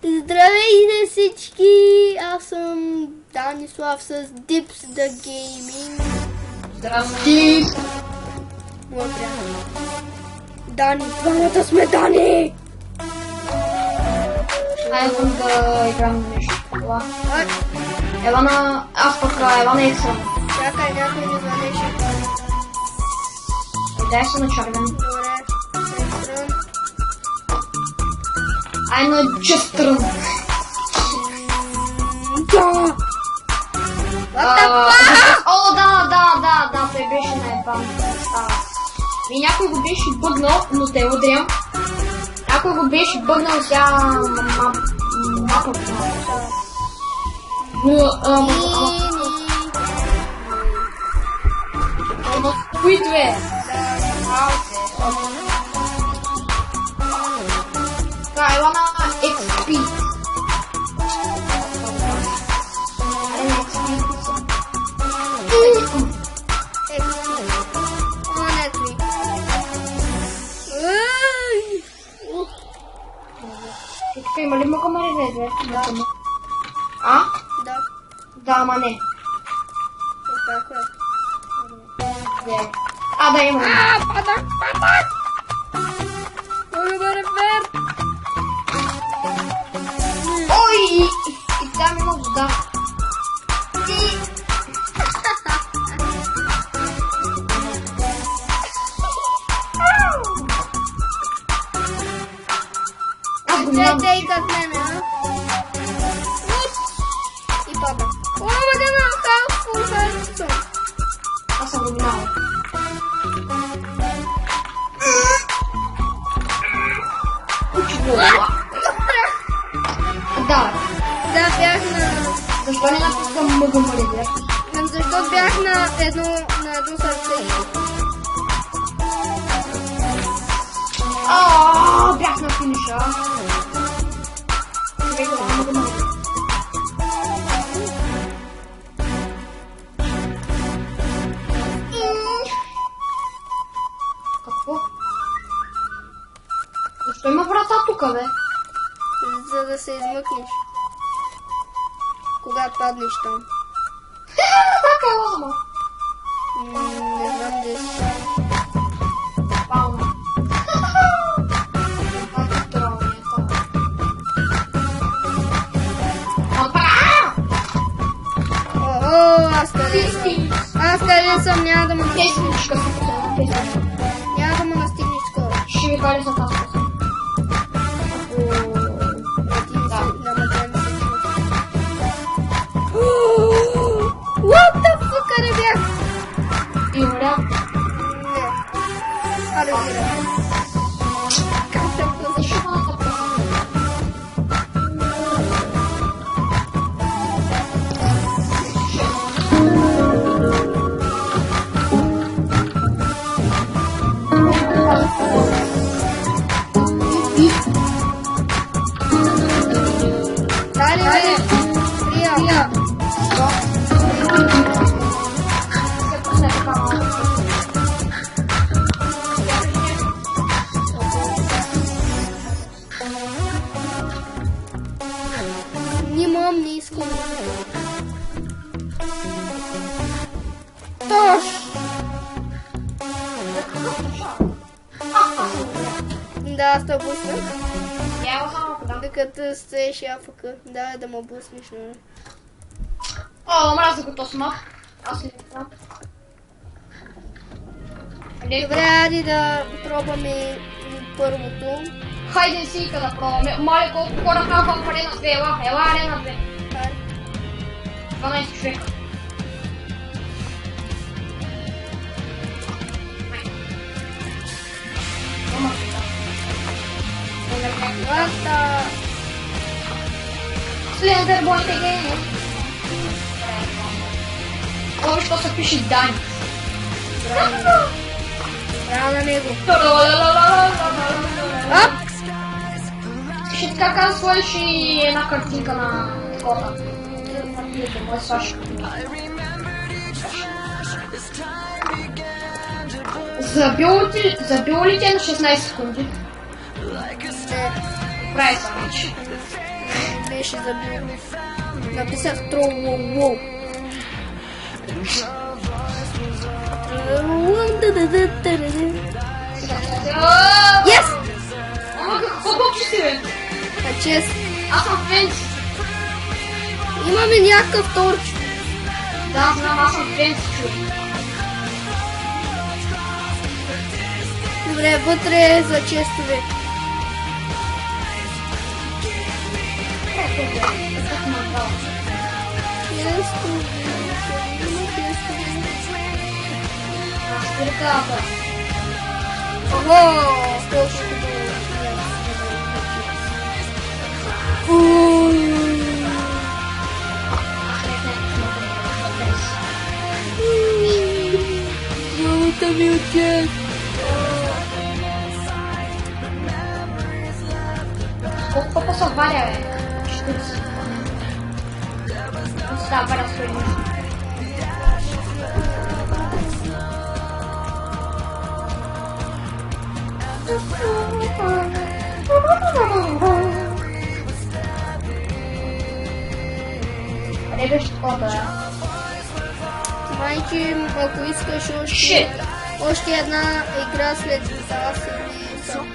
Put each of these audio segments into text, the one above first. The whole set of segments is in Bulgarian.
Здравейте всички! Аз съм Данислав с Dips the Gaming. Здрасти! Моя приятел. Дани, двамата сме Дани! Айде да играм нещо това. Елана, аз пък Елана Екса. Чакай, някой ми звънеше. Дай се на червен. Добре, Сестрън. Ай на честрън. Да! What the fuck? О, да, той беше наебан. И някой го беше бъгнал, но те удрям. Някой го беше бъгнал, сега мапа. Но които е? Да, Елана XP. Има ли мога маринезе? А? Да. Да, ама не. Какво е? Да, има. Падак! Много бъде вер! Ой! И там има вода. Тей как мене, а? И пада. О, бъде на халф. Аз съм го минала. Да. Да, бях на... Защо не напускам мъга маринер? Защо бях на едно сърце. Бях на финиша. Какво? Защо има врата тук, бе? За да се измъкнеш. Когато паднеш там. Така е лазма. Не знам де си. Палма. Аз къде съм, няма да му настигнеш. Тесничка си потема. Няма да му настигнеш скоро. Ще ми пали за таска си. What the fuck, къде бях? И умря. Не. Аре, бира. Как те плъзиш? Дали, Прия. Нямам, не искам. Тош! Да, аз те буснах. Докато стоеш яфъка. Да ме буснеш, нали? Омраза го то смак. Аз не знам. Добре, айде да пробваме първото. Хайде си да пробваме. Мале, колко хора казвам в арена 2, ела арена 2. 12 човека. Слендербой теге. Ой, що се пише Дани. Браво на него. Ще така каза, сложиш и една картинка на кота. Мой Сашка. Забил ли те на 16 секунди? Не. Прави съм вече. беше забил. Написах трололол. Yes! Ама какво бокчи си, бе? А чест. Аз съм фенс. Имаме някакъв торч. Да, знам, аз съм фенс, човек. Добре, вътре е за честове. Спирката. Ого, колко Мамата ми отиде. Колко пъпа се валя, бе? Штуци. Става валя с това. Къде беше такова, бе? Майче, ако искаш още една игра след тази или сам.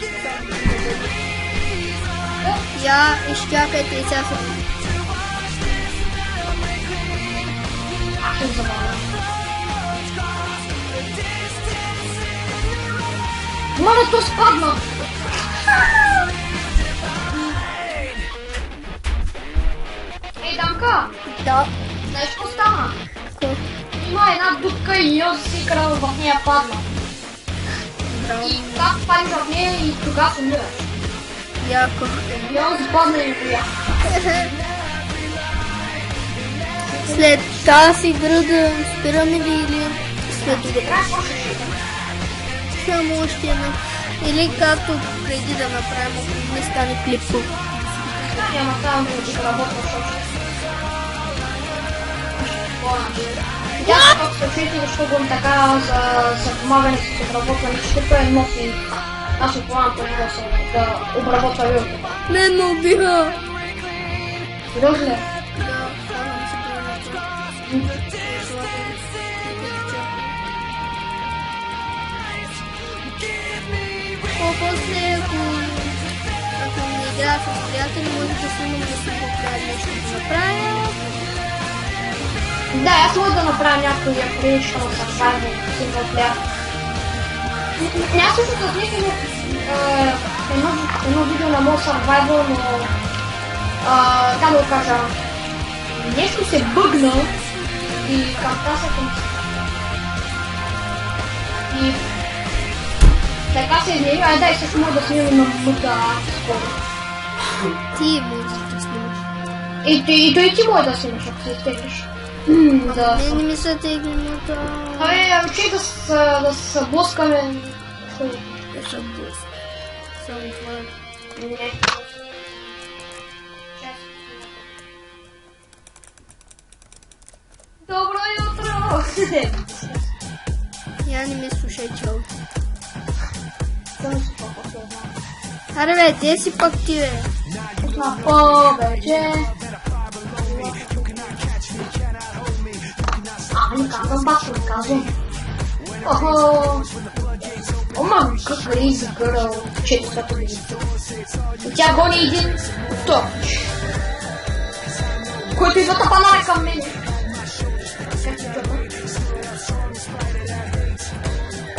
Я изчакайте сега. Аз ще забавя. Моля, то спадна! Ей, Данка! Да. Знаеш какво стана? Какво? Има една дупка и Йоси крал в нея падна. И как падиш в нея и тогава умираш. Яко. Йоси падна и умря. След тази игра да спираме ли или след това? Само още една. Или както преди да направим, ако не стане клипо. Няма само да работваш още. Видях как се учите, защото го така за помагане с обработване, защото е нов и аз се планам да обработва вилката. Не, ме убиха. Сериозно ли? Да, казвам се това. После, ако не играя с приятели, може да снимам да си поправя нещо да направя. Да, аз мога да направя някой прилично survival сингъл плеер. Не, аз също да снимам едно видео на моят survival, но как да го кажа, нещо се бъгна и картаса към... И така се измери, ай дай също мога да снимам на мъда скоро. Ти можеш да снимаш. И той ти може да снимаш, ако се изтеглиш. Да. Не ми се тегли мъда. Абе, учи да се блъскаме. Да се блъска. Само това. Не. Добро jutro! Я не ме слушай, чел. Само си по-последна. Аре бе, те си пък ти бе. На повече. Не казвам баш, не казвам. Охо! Ома, crazy girl. 400 години. И тя гони един точ. Който идва тапанар към мен. Как ти чупа?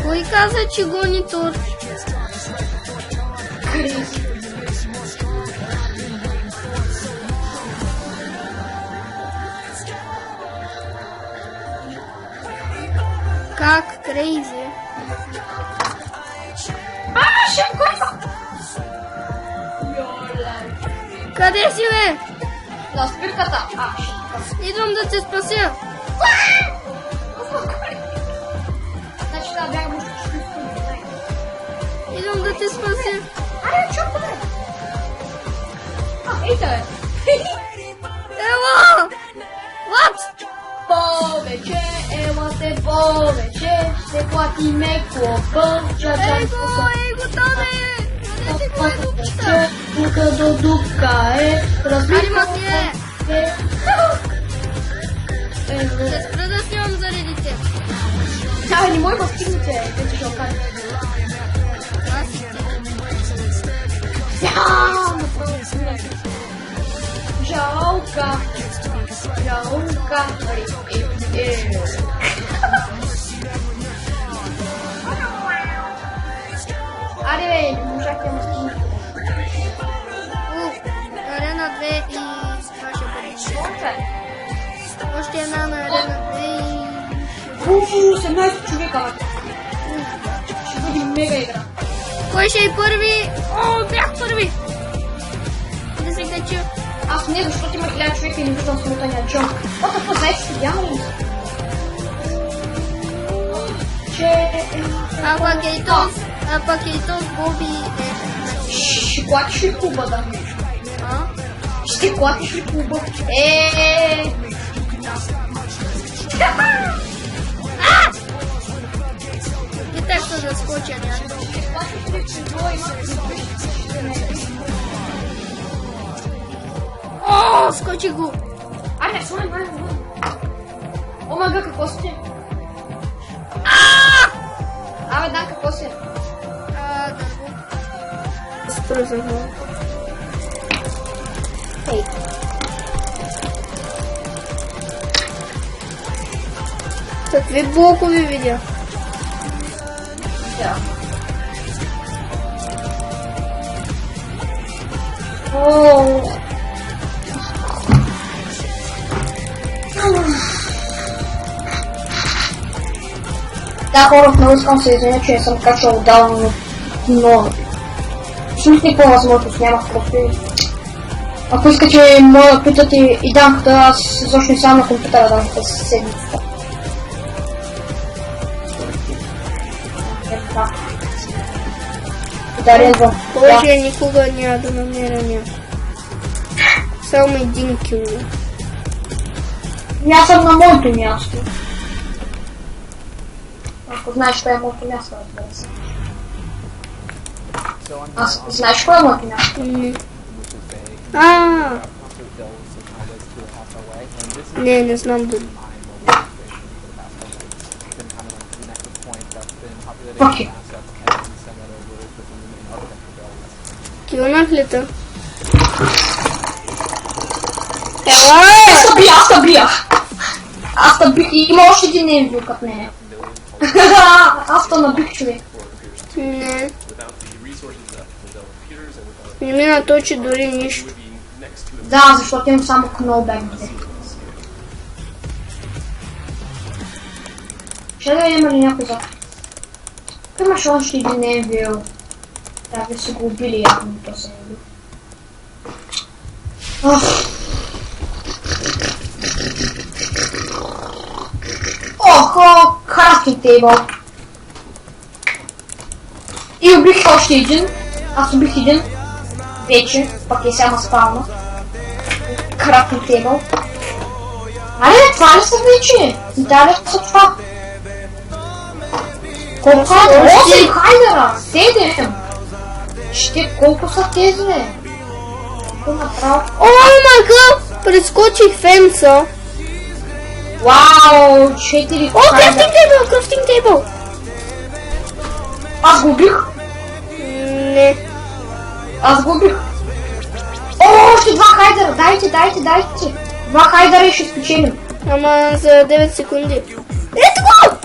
Кой каза, че гони торч? Crazy. Как крейзи? Ще го кой? Къде си бе? На спирката. Идвам да те спася. Значи да бягам още Идвам да те спася. Аре, чупа бе! Ейта бе! Ела! What? Повече, елате повече, ще платиме клопа, Его, там е! Къде ти го е дупчета? Тука до дупка Анимация! Ще спра да снимам заради теб. Не може да стигнете, вече ще окажа. Жалка. Аре бе, не можахте да ме стигнете. Арена 2 и това ще бъде. Още една на арена 2 и... 17 човека. Ще бъде мега игра. Кой ще е първи? О, бях първи! Да се кача. Аз не, защото има 1000 човека и не виждам смотания джон. О, какво знаеш, че няма ли? А пък и то Боби е... Ще клатиш ли клуба, да? А? Ще клатиш ли клуба? И так ще заскоча някакво. О, скочи го! Аре, слай. Омага, какво сте? Абе, да, какво си? Дърво. Спръзах го. Ей. Какви блокови видя? Да. О. Да, хора, много искам се извиня, че не съм качал отдавна, но всъщност никаква възможност нямах просто. Ако искате да питате и данката, аз изобщо не съм на компютъра данката с седмицата. Да, редвам. Боже, никога няма да намеря място. Само един кил. Аз съм на моето място. Ако знаеш кое е моето място, разбира се. Аз знаеш кое е моето място? Не знам дали. Окей. Килнах ли те? Аз те бих. Има още един невил като мене. Аз те набих, човек. Не. Не ми наточи дори нищо. Да, защото имам само кнолбегите. Ще да има ли някой зад? Имаш още един невил. Да, ви са го убили явно, то се е бил. Охо, крафтинг тейбъл. И убих още един. Аз убих един. Вече, пък е само спална. Крафтинг тейбъл. Аре, това ли са вече? Да ли са това? Колко са? 8 хайдера! 7! Ще, колко са тези, бе? Какво направо? О, мага! Прескочих фенца. Вау, 4 О, крафтинг тейбъл! Аз го убих. Не. Аз го убих. О, още 2 хайдера! Дайте! 2 хайдера и ще спечелим. Ама за 9 секунди. Ето го!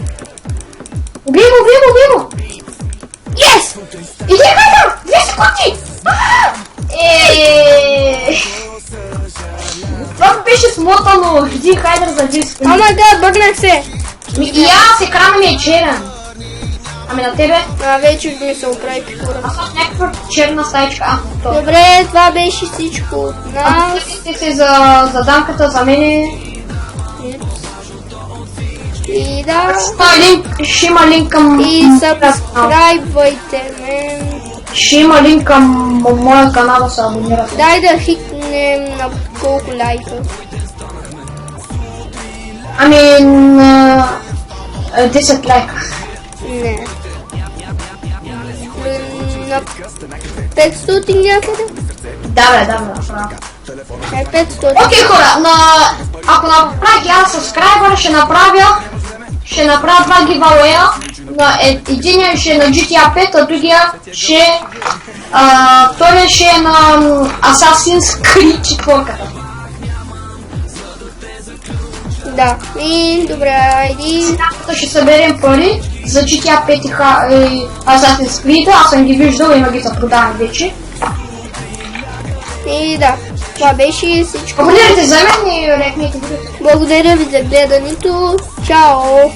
Убий го! Yes! Иди хайдер! 2 секунди! Това беше смотано. Иди хайдер за 2 секунди. Ама да, бъгнах се. И аз екрана ми е черен. Ами на тебе? Вече ми се оправи пикора. Аз съм някаква черна стаичка. Добре, това беше всичко от нас. Стигнете се за данката за мене. И да. Ще има линк към... И сабскрайбвайте мен. Ще има линк към моя канал да се абонирате. Дай да хикнем на колко лайка. Ами на 10 лайка. Не. На 500 някъде. Да, направя. 500. Окей, хора, ако направих я subscriber, ще направя два гивауея. Единия ще е на GTA 5, а другия ще втория ще е на Assassin's Creed 4. Да, и добре, айди. Ще съберем пари за GTA 5 и Assassin's Creed, аз съм ги виждал, има ги за продаване вече. И да, това беше всичко. Абонирайте за мен и рекнете видеото. Благодаря ви за гледането. Чао!